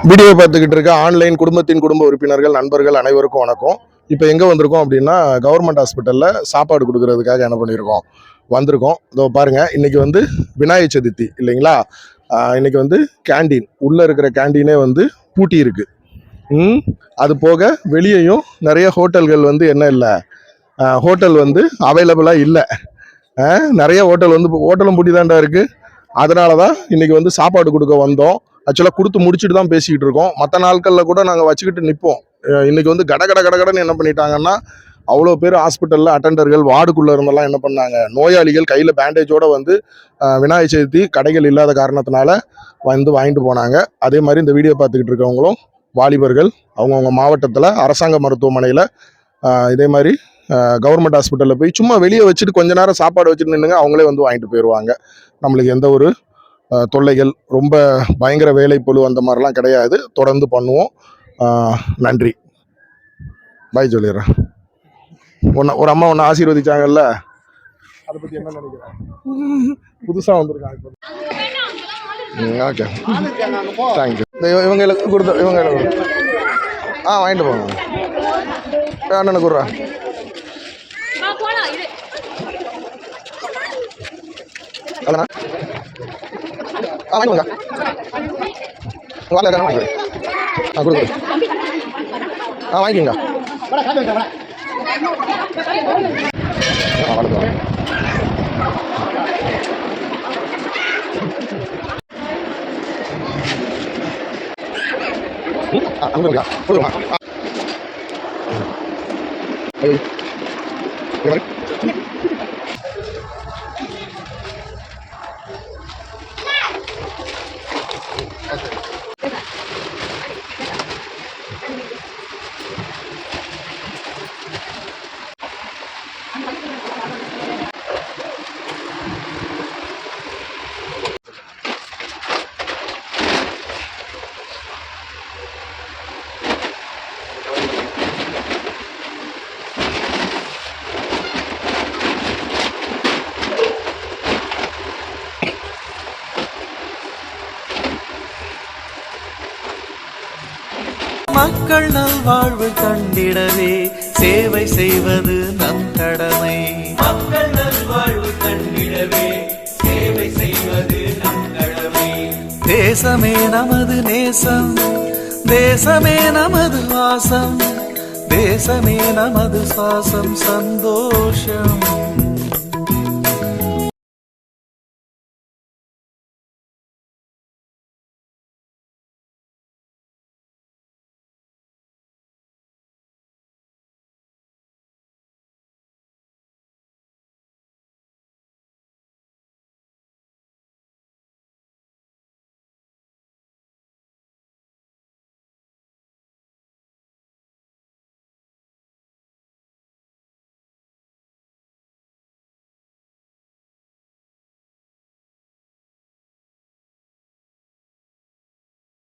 Video பார்த்துக்கிட்டு இருக்க online குடும்பத்தின் குடும்ப உறுப்பினர்கள் நண்பர்கள் அனைவருக்கும் வணக்கம். இப்போ எங்கே வந்திருக்கோம் அப்படின்னா கவர்மெண்ட் ஹாஸ்பிட்டலில் சாப்பாடு கொடுக்கறதுக்காக என்ன பண்ணியிருக்கோம் வந்திருக்கோம். இதோ பாருங்கள், இன்றைக்கி வந்து விநாயகர் சதுர்த்தி இல்லைங்களா. இன்றைக்கி வந்து கேண்டீன் உள்ளே இருக்கிற கேண்டீனே வந்து பூட்டி இருக்கு. அது போக வெளியேயும் நிறைய ஹோட்டல்கள் வந்து என்ன இல்லை, ஹோட்டல் வந்து அவைலபிளாக இல்லை. நிறைய ஹோட்டல் வந்து ஹோட்டலும் பூட்டி தான்டா இருக்குது. அதனால தான் இன்றைக்கி வந்து சாப்பாடு கொடுக்க வந்தோம். ஆக்சுவலாக கொடுத்து முடிச்சுட்டு தான் பேசிக்கிட்டு இருக்கோம். மற்ற நாட்களில் கூட நாங்கள் வச்சுக்கிட்டு நிற்போம். இன்றைக்கி வந்து கடன்னு என்ன பண்ணிட்டாங்கன்னா, அவ்வளோ பேர் ஹாஸ்பிட்டலில் அட்டெண்டர்கள் வார்டுக்குள்ளே இருந்தெல்லாம் என்ன பண்ணாங்க, நோயாளிகள் கையில் பேண்டேஜோடு வந்து விநாயகர் சதுர்த்தி கடைகள் இல்லாத காரணத்தினால வந்து வாங்கிட்டு போனாங்க. அதே மாதிரி இந்த வீடியோ பார்த்துக்கிட்டு இருக்கவங்களும் வாலிபர்கள் அவங்கவுங்க மாவட்டத்தில் அரசாங்க மருத்துவமனையில் இதே மாதிரி கவர்மெண்ட் ஹாஸ்பிட்டலில் போய் சும்மா வெளியே வச்சுட்டு கொஞ்ச நேரம் சாப்பாடு வச்சுட்டு நின்றுங்க, அவங்களே வந்து வாங்கிட்டு போயிடுவாங்க. நம்மளுக்கு எந்த ஒரு தொல்லைகள் ரொம்ப பயங்கர வேலைப்பொழு அந்த மாதிரிலாம் கிடையாது. தொடர்ந்து பண்ணுவோம். நன்றி, பாய் சொல்லிடுறேன். ஒரு அம்மா ஒன்று ஆசீர்வதிச்சாங்கல்ல, அதை பற்றி என்ன நினைக்கிறேன்? புதுசாக வந்திருக்காங்க. Okay, thank you. இவங்களுக்கு கொடுத்த இவங்க வாங்கிட்டு போங்க. அண்ணனுக்கு கொடுறா. அண்ணா வாங்கிக்கோங்க. கொடுங்க. வாங்கிக்கோங்க. கொடுங்க. மக்கள் நல்வாழ்வு கண்டிடவே சேவை செய்வது நம் கடமை. மக்கள் நல்வாழ்வு கண்டிடவே சேவை செய்வது நம் கடமை. தேசமே நமது நேசம், தேசமே நமது வாசம், தேசமே நமது சுவாசம், சந்தோஷம்.